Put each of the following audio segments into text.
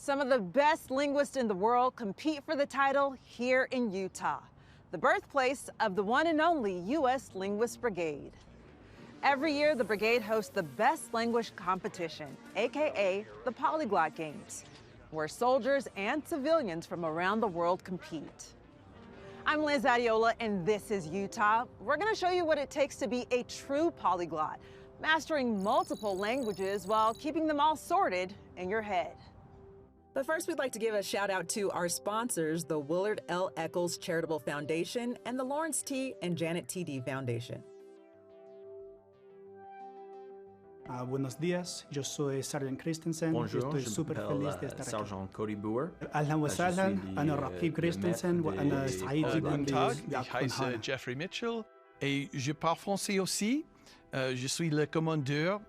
Some of the best linguists in the world compete for the title here in Utah, the birthplace of the one and only U.S. Linguist Brigade. Every year, the Brigade hosts the best language competition, AKA the Polyglot Games, where soldiers and civilians from around the world compete. I'm Liz Adiola, and this is Utah. We're going to show you what it takes to be a true polyglot, mastering multiple languages while keeping them all sorted in your head. But first, we'd like to give a shout out to our sponsors, the Willard L. Eccles Charitable Foundation and the Lawrence T. and Janet T.D. Foundation. Buenos días, yo soy Sergeant Christensen. Bonjour, estoy je súper feliz de m'appelle estar aquí. Sergeant Cody Boer. أهلا وسهلا أنا رقيب كريستنسن وأنا سعيد جدا Guten Tag, ich بوجودكم heiße هنا. Jeffrey Mitchell et je parle français aussi. Je suis le commandeur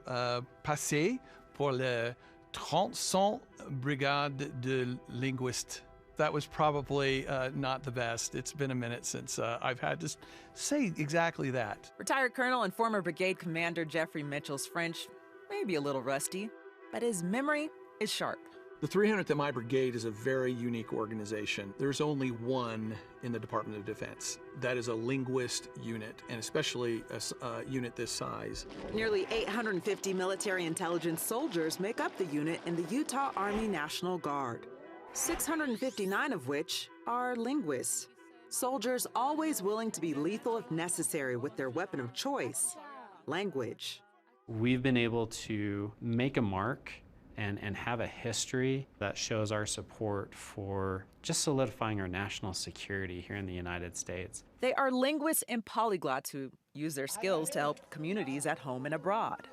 passé pour la 35e Brigade de Linguistes. That was probably not the best. It's been a minute since I've had to say exactly that. Retired Colonel and former Brigade Commander Jeffrey Mitchell's French may be a little rusty, but his memory is sharp. The 300th MI Brigade is a very unique organization. There's only one in the Department of Defense. That is a linguist unit, and especially a unit this size. Nearly 850 military intelligence soldiers make up the unit in the Utah Army National Guard, 659 of which are linguists. Soldiers always willing to be lethal if necessary with their weapon of choice, language. We've been able to make a mark and have a history that shows our support for just solidifying our national security here in the United States. They are linguists and polyglots who use their skills to help communities at home and abroad.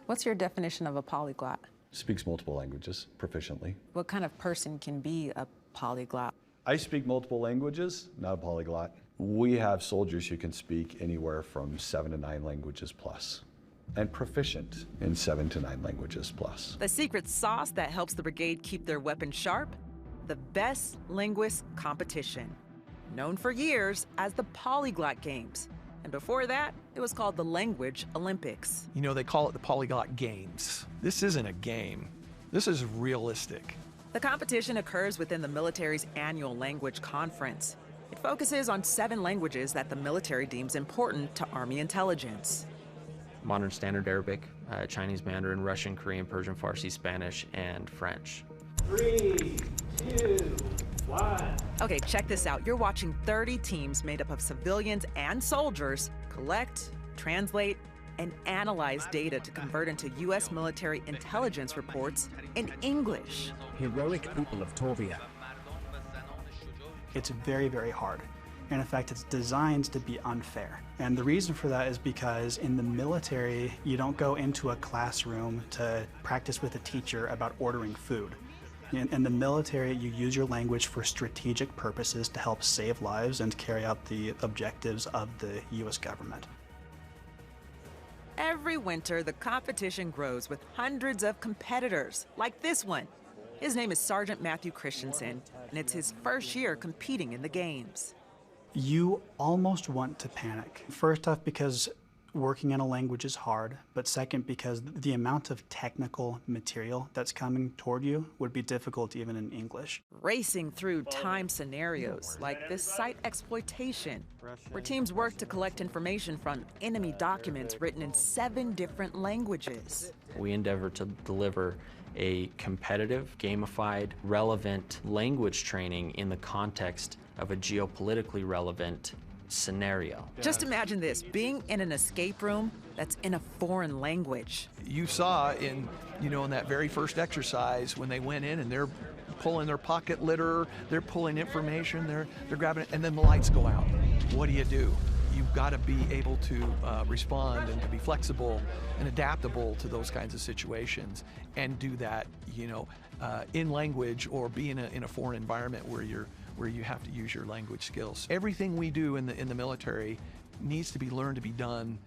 What's your definition of a polyglot? Speaks multiple languages proficiently. What kind of person can be a polyglot? I speak multiple languages, not a polyglot. We have soldiers who can speak anywhere from 7 to 9 languages plus, and proficient in 7 to 9 languages plus. The secret sauce that helps the brigade keep their weapons sharp? The Best Linguist Competition, known for years as the Polyglot Games. And before that, it was called the Language Olympics. You know, they call it the Polyglot Games. This isn't a game. This is realistic. The competition occurs within the military's annual language conference. It focuses on 7 languages that the military deems important to Army intelligence. Modern Standard Arabic, Chinese Mandarin, Russian, Korean, Persian, Farsi, Spanish, and French. 3, 2, 1. Okay, check this out. You're watching 30 teams made up of civilians and soldiers collect, translate, and analyze data to convert into U.S. military intelligence reports in English. Heroic people of Torvia. It's very, very hard. And in fact, it's designed to be unfair. And the reason for that is because in the military, you don't go into a classroom to practice with a teacher about ordering food. In the military, you use your language for strategic purposes to help save lives and carry out the objectives of the U.S. government. Every winter, the competition grows with hundreds of competitors, like this one. His name is Sergeant Matthew Christensen, and it's his first year competing in the games. You almost want to panic. First off, because working in a language is hard, but second, because the amount of technical material that's coming toward you would be difficult even in English. Racing through time scenarios like this site exploitation, where teams work to collect information from enemy documents written in 7 different languages. We endeavor to deliver a competitive, gamified, relevant language training in the context of a geopolitically relevant scenario. Just imagine this, being in an escape room that's in a foreign language. You saw in that very first exercise when they went in and they're pulling their pocket litter, they're pulling information, they're grabbing it, and then the lights go out. What do? You've got to be able to respond and to be flexible and adaptable to those kinds of situations, and do that, in language or be in a foreign environment where you have to use your language skills. Everything we do in the military needs to be learned to be done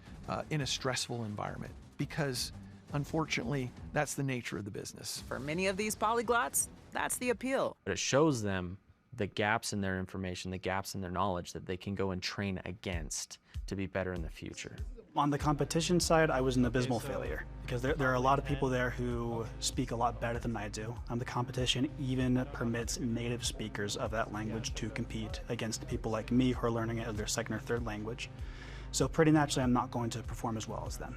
in a stressful environment, because unfortunately, that's the nature of the business. For many of these polyglots, that's the appeal. But it shows them the gaps in their information, the gaps in their knowledge that they can go and train against to be better in the future. On the competition side, I was an abysmal failure because there are a lot of people there who speak a lot better than I do. The competition even permits native speakers of that language to compete against people like me who are learning it as their second or third language. So pretty naturally, I'm not going to perform as well as them.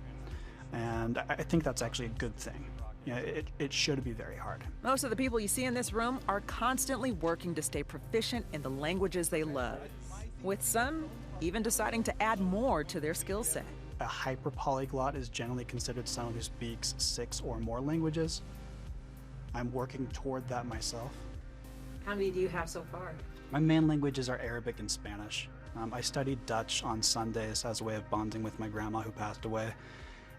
And I think that's actually a good thing. You know, it should be very hard. Most of the people you see in this room are constantly working to stay proficient in the languages they love, with some even deciding to add more to their skill set. A hyperpolyglot is generally considered someone who speaks 6 or more languages. I'm working toward that myself. How many do you have so far? My main languages are Arabic and Spanish. I studied Dutch on Sundays as a way of bonding with my grandma who passed away.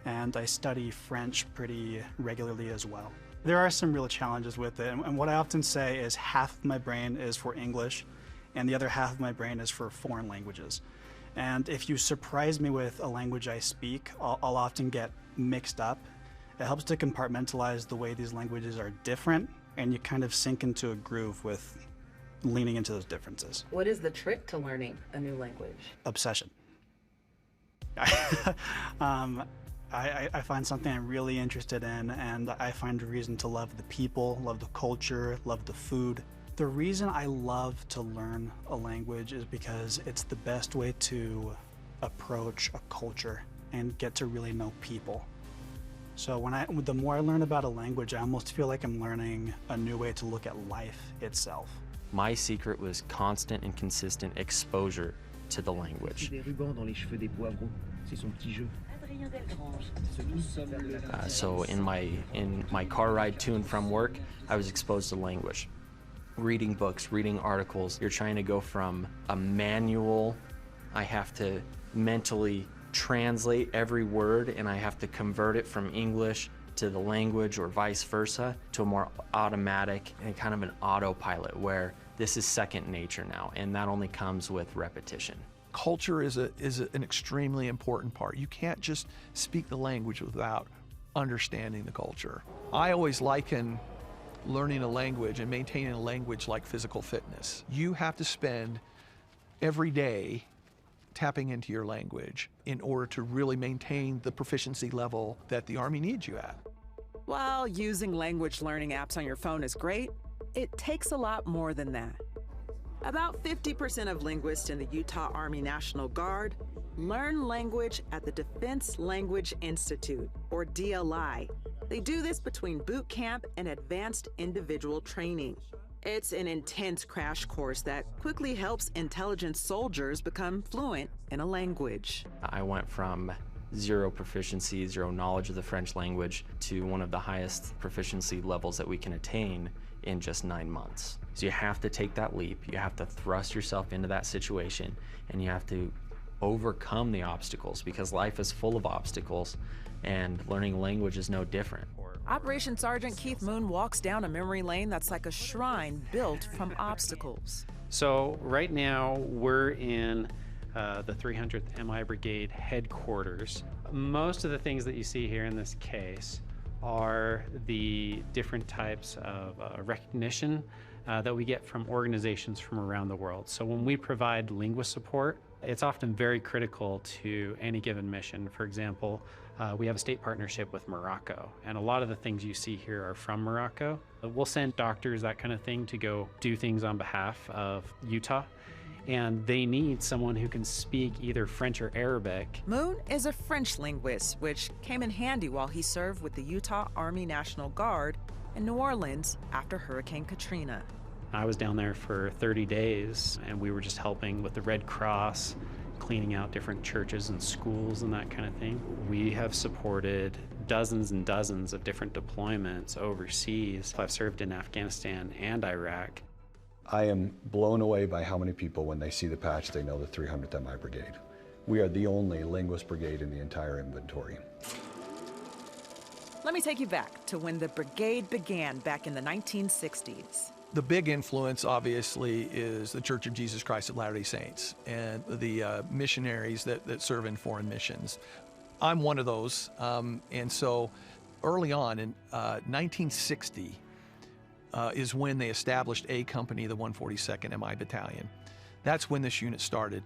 And I study French pretty regularly as well. There are some real challenges with it, and what I often say is half of my brain is for English, and the other half of my brain is for foreign languages. And if you surprise me with a language I speak, I'll often get mixed up. It helps to compartmentalize the way these languages are different, and you kind of sink into a groove with leaning into those differences. What is the trick to learning a new language? Obsession. I find something I'm really interested in, and I find a reason to love the people, love the culture, love the food. The reason I love to learn a language is because it's the best way to approach a culture and get to really know people. So the more I learn about a language, I almost feel like I'm learning a new way to look at life itself. My secret was constant and consistent exposure to the language. So in my car ride to and from work, I was exposed to language. Reading books, reading articles. You're trying to go from a manual, I have to mentally translate every word and I have to convert it from English to the language or vice versa, to a more automatic and kind of an autopilot where this is second nature now, and that only comes with repetition. Culture is an extremely important part. You can't just speak the language without understanding the culture. I always liken learning a language and maintaining a language like physical fitness. You have to spend every day tapping into your language in order to really maintain the proficiency level that the Army needs you at. While using language learning apps on your phone is great, it takes a lot more than that. About 50% of linguists in the Utah Army National Guard learn language at the Defense Language Institute, or DLI. They do this between boot camp and advanced individual training. It's an intense crash course that quickly helps intelligent soldiers become fluent in a language. I went from zero proficiency, zero knowledge of the French language to one of the highest proficiency levels that we can attain in just 9 months. So you have to take that leap, you have to thrust yourself into that situation, and you have to overcome the obstacles, because life is full of obstacles, and learning language is no different. Operation Sergeant Keith Moon walks down a memory lane that's like a shrine built from obstacles. So right now we're in the 300th MI Brigade headquarters. Most of the things that you see here in this case are the different types of recognition that we get from organizations from around the world. So when we provide linguist support, it's often very critical to any given mission. For example, we have a state partnership with Morocco, and a lot of the things you see here are from Morocco. We'll send doctors, that kind of thing, to go do things on behalf of Utah, and they need someone who can speak either French or Arabic. Moon is a French linguist, which came in handy while he served with the Utah Army National Guard in New Orleans after Hurricane Katrina. I was down there for 30 days, and we were just helping with the Red Cross, cleaning out different churches and schools and that kind of thing. We have supported dozens and dozens of different deployments overseas. I've served in Afghanistan and Iraq. I am blown away by how many people, when they see the patch, they know the 300th MI Brigade. We are the only linguist brigade in the entire inventory. Let me take you back to when the brigade began back in the 1960s. The big influence, obviously, is the Church of Jesus Christ of Latter-day Saints and the missionaries that serve in foreign missions. I'm one of those, and so early on in 1960 is when they established A Company, the 142nd MI Battalion. That's when this unit started.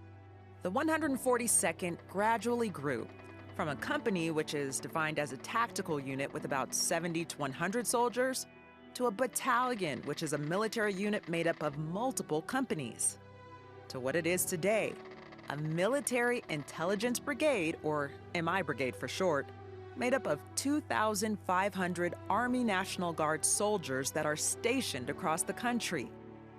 The 142nd gradually grew, From a company, which is defined as a tactical unit with about 70 to 100 soldiers, to a battalion, which is a military unit made up of multiple companies, to what it is today, a military intelligence brigade, or MI brigade for short, made up of 2,500 Army National Guard soldiers that are stationed across the country.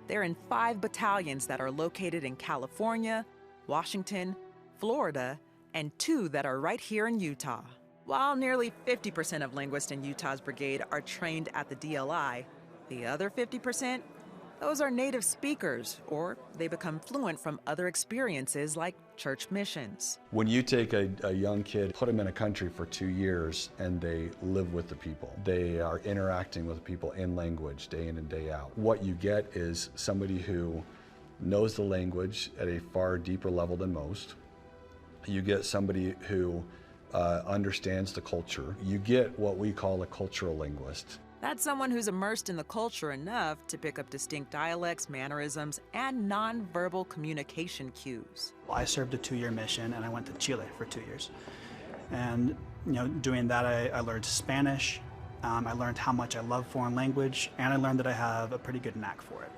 They're in 5 battalions that are located in California, Washington, Florida, and 2 that are right here in Utah. While nearly 50% of linguists in Utah's brigade are trained at the DLI, the other 50%, those are native speakers, or they become fluent from other experiences like church missions. When you take a young kid, put them in a country for 2 years, and they live with the people. They are interacting with people in language day in and day out. What you get is somebody who knows the language at a far deeper level than most. You get somebody who understands the culture. You get what we call a cultural linguist. That's someone who's immersed in the culture enough to pick up distinct dialects, mannerisms, and nonverbal communication cues. I served a 2-year mission, and I went to Chile for 2 years. And doing that, I learned Spanish. I learned how much I love foreign language, and I learned that I have a pretty good knack for it.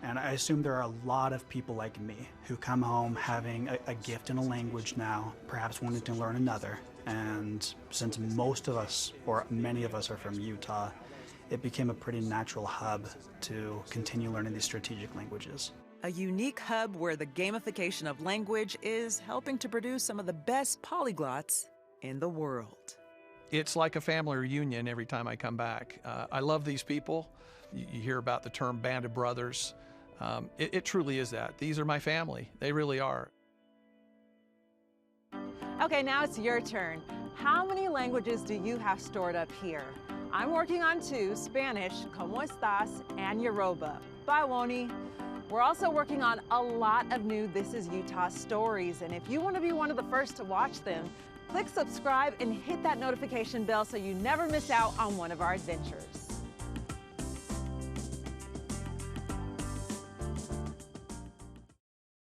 And I assume there are a lot of people like me who come home having a gift in a language now, perhaps wanting to learn another. And since most of us, or many of us, are from Utah, it became a pretty natural hub to continue learning these strategic languages. A unique hub where the gamification of language is helping to produce some of the best polyglots in the world. It's like a family reunion every time I come back. I love these people. You hear about the term band of brothers. It truly is that. These are my family. They really are. Okay, now it's your turn. How many languages do you have stored up here? I'm working on 2, Spanish, ¿Cómo estás? And Yoruba. Bye, Woni. We're also working on a lot of new This Is Utah stories, and if you want to be one of the first to watch them, click subscribe and hit that notification bell so you never miss out on one of our adventures.